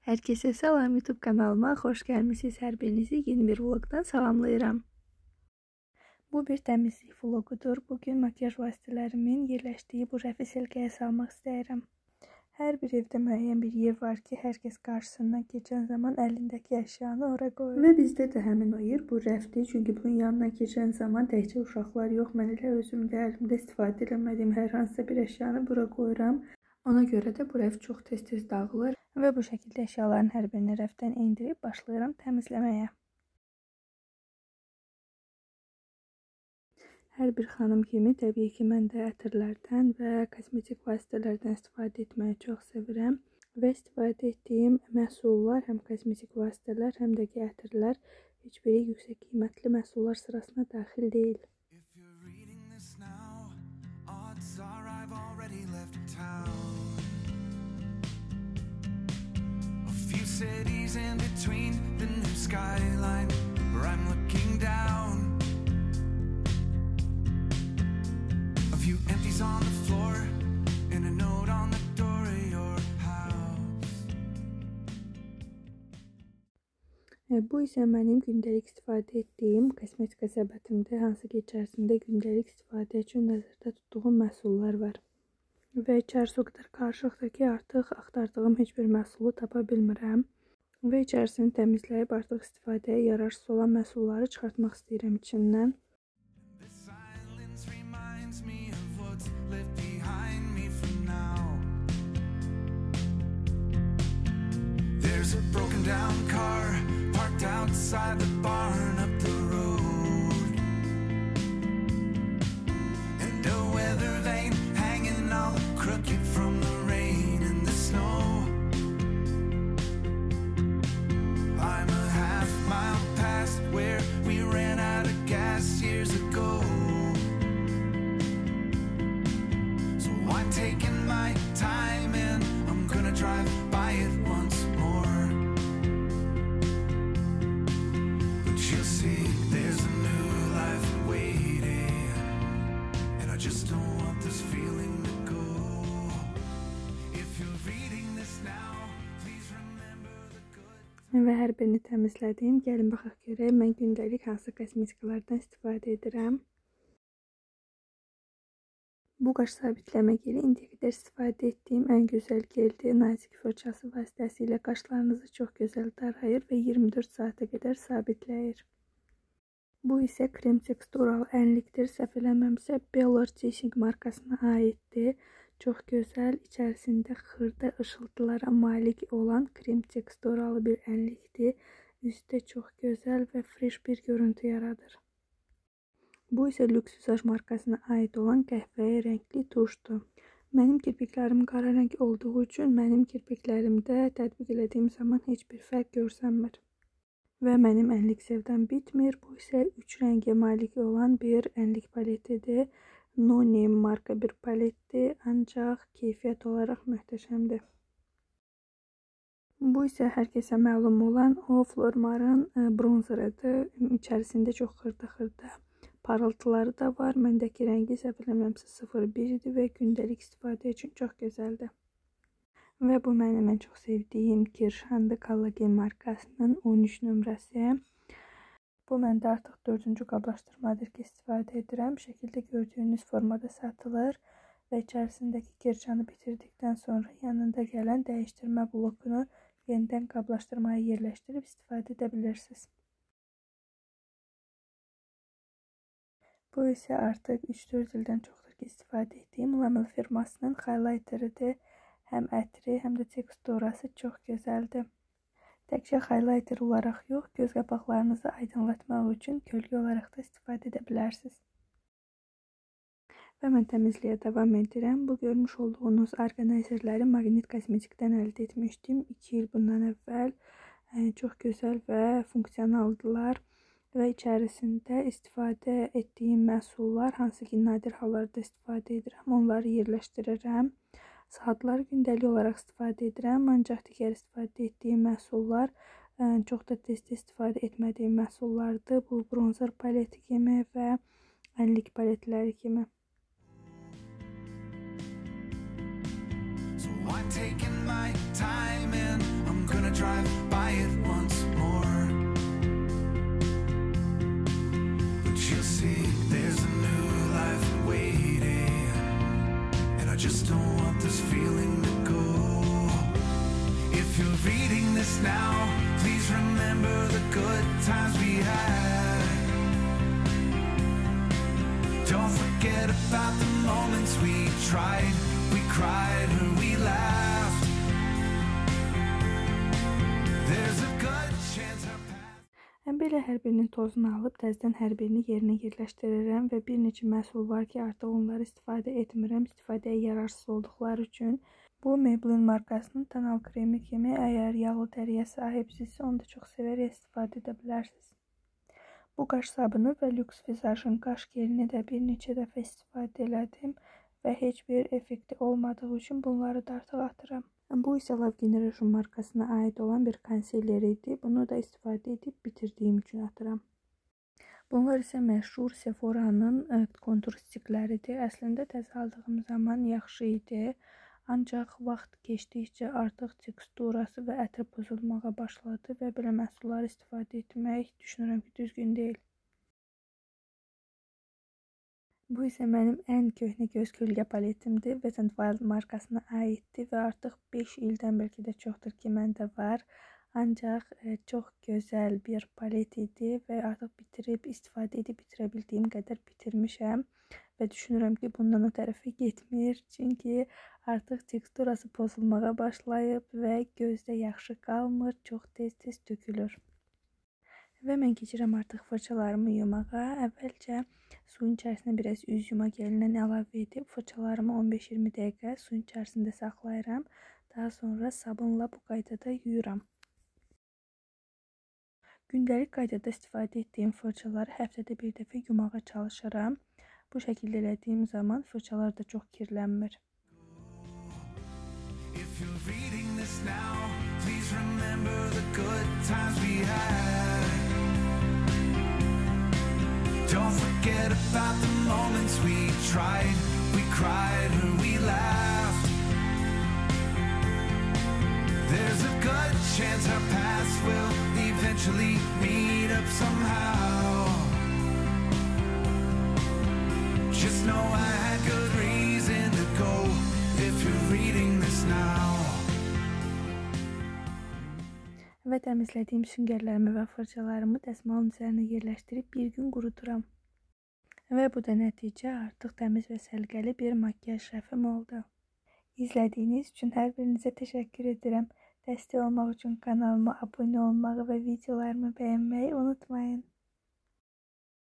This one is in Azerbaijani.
Hər kəsə salam, YouTube kanalıma xoş gəlmisiniz. Hər birinizi yeni bir vlogdan salamlayıram. Bu bir təmizlik vlogudur. Bugün makyaj vasitələrimin yerləşdiyi bu rəfi silkəyə salmaq istəyirəm. Hər bir evdə müəyyən bir yer var ki, hər kəs qarşısından keçən zaman əlindəki əşyanı ora qoyur. Və bizdə də həmin o yer bu rəfdir. Çünki bunun yanından keçən zaman təkcə uşaqlar yox, mən elə özüm də əlimdə istifadə etmədiyim hər hansısa bir əşyanı bura qoyuram. Ona görə də bu rəf çox tez-tez dağılır və bu şəkildə əşyaların hər birini rəfdən endirib başlayıram təmizləməyə. Hər bir xanım kimi təbii ki, mən də ətirlərdən və kosmetik vasitələrdən istifadə etməyi çox sevirəm və istifadə etdiyim məhsullar, həm kosmetik vasitələr, həm də ki, ətirlər heç biri yüksək qiymətli məhsullar sırasına daxil deyil. Cities in between the new skyline where I'm looking down. A few empties on the floor and a note on the door of your house. Bu isə mənim gündəlik istifadə etdiyim kosmetika səbətimdə, hansı ki, içərisində gündəlik istifadə üçün nəzərdə tutduğum məhsullar var. Və içərisi o qədər qarışıqdır ki, artıq axtardığım heç bir məhsulu tapa bilmirəm. Və içərisini təmizləyib artıq istifadəyə yararsız olan məhsulları çıxartmaq istəyirəm içindən. There's a broken down car parked outside the barn up the road, and a weather vane hanging all crooked from the rain and the snow. I'm a half mile past where we ran out of gas years ago, so I'm taking my time and I'm gonna drive by it once more. But you'll see there's a new life waiting, and I just don't want this feeling to go. If you're reading this now, please remember the good. Və hər birini təmizlədim. Gəlin baxaq görək mən gündəlik hansı kosmetikalardan istifadə edirəm. Bu qaş sabitləmə geli indiyə qədər istifadə etdiyim ən gözəl geldir. Nazik fırçası vasitəsilə qaşlarınızı çox gözəl darayır və 24 saata qədər sabitləyir. Bu isə krem teksturalı ənlikdir. Səhv eləməmsə Bellor Teasing markasına aiddir. Çox gözəl, içərisində xırda ışıltılara malik olan krem teksturalı bir ənlikdir. Üstdə çox gözəl və fresh bir görüntü yaradır. Bu isə Lux Visage markasına aid olan qəhvəyi rəngli tuşdur. Mənim kirpiklərim qara rəng olduğu üçün mənim kirpiklərimdə tətbiq elədiyim zaman heç bir fərq görsənmir. Və mənim ənlik sevdəm bitmir. Bu isə 3 rəngə malik olan bir ənlik paletidir. No Name marka bir paletdir, ancaq keyfiyyət olaraq möhtəşəmdir. Bu isə hər kəsə məlum olan O Flormar'ın bronzeridir. İçərisində çox xırda parıltıları da var. Məndəki rəngi səhv eləmirəmsə 01-dir və gündəlik istifadə üçün çox gözəldir. Və bu mənim ən çox sevdiyim Kirşandı Collagen markasının 13 nömrəsi. Bu məndə artıq 4-cü qablaşdırmadır ki, istifadə edirəm. Şəkildə gördüyünüz formada satılır və içərisindəki kirşanı bitirdikdən sonra yanında gələn dəyişdirmə blokunu yenidən qablaşdırmaya yerləşdirib istifadə edə bilirsiniz. Bu isə artıq 3-4 ildən çoxdur ki, istifadə etdiyim Lamel firmasının highlighteridir. Həm ətri, həm də teksturası çox gözəldir. Təkcə highlighter olaraq yox, göz qapaqlarınızı aydınlatmaq üçün kölgə olaraq da istifadə edə bilərsiniz. Və mən təmizliyə davam edirəm. Bu görmüş olduğunuz orqanayzerləri Maqnit Kosmetikdən əldə etmişdim 2 il bundan əvvəl. Çox gözəl və funksionaldılar və içərisində istifadə etdiyim məhsullar, hansı ki, nadir hallarda istifadə edirəm, onları yerləşdirirəm. Saatları gündəlik olaraq istifadə edirəm, ancaq digər istifadə etdiyim məhsullar çox da tez-tez istifadə etmədiyim məhsullardır. Bu bronzer paleti kimi və ənlik paletləri kimi. So I'm taking my time and I'm gonna try tried, we cried, and we laughed. There's a good chance our past. Belə hər birinin tozunu alıb təzədən hər birini yerinə yerləşdirirəm və bir neçə məhsul var ki, artıq onları istifadə etmirəm, istifadəyə yararsız olduqları üçün. Bu Maybelline markasının tonal kremi kimi, əgər yağlı dəriyə sahibsinizsə, onu da çox sevərək istifadə edə bilərsiniz. Bu qaş sabunu və Lux Visage-ın qaş gelini də bir neçə dəfə istifadə elədim və heç bir effekti olmadığı üçün bunları da artıq atıram. Bu isə Love Generation markasına aid olan bir konsiler idi. Bunu da istifadə edib bitirdiyim üçün atıram. Bunlar isə məşhur Sephora'nın kontur stikləridir. Əslində təzə aldığım zaman yaxşı idi. Ancaq vaxt keçdikcə artıq teksturası və ətri pozulmağa başladı və belə məhsulları istifadə etmək düşünürəm ki, düzgün deyil. Bu isə mənim ən köhnə göz kölgə paletimdir. Wet n Wild markasına aiddir və artıq 5 ildən bəlkə də çoxdur ki, məndə var. Ancaq çox gözəl bir palet idi və artıq bitirib, istifadə edib bitirə bildiyim qədər bitirmişəm. Və düşünürəm ki, bundan o tərəfə getmir. Çünki artıq teksturası pozulmağa başlayıb və gözdə yaxşı qalmır, çox tez-tez tökülür. Və mən keçirəm artıq fırçalarımı yumağa. Əvvəlcə suyun içərisinə biraz üz yuma gelindən əlavə edib fırçalarımı 15-20 dəqiqə suyun içərisində saxlayıram. Daha sonra sabunla bu qaydada yuyuram. Gündəlik qaydada istifadə etdiyim fırçaları həftədə bir dəfə yumağa çalışıram. Bu şəkildə elədiyim zaman fırçalar da çox kirlənmir. If you're reading this now, please remember the good times we had. Don't forget about the moments we tried, we cried, and we laughed. There's a good chance our paths will eventually meet up somehow. Just know I had good reason to go if you're reading this now. Və təmizlədiyim süngərlərimi və fırçalarımı dəsmalın üzərinə yerləşdirib bir gün quruduram. Və bu da nəticə artıq təmiz və səliqəli bir makyaj rəfim oldu. İzlədiyiniz üçün hər birinizə təşəkkür edirəm. Dəstək olmaq üçün kanalıma abunə olmağı və videolarımı bəyənməyi unutmayın.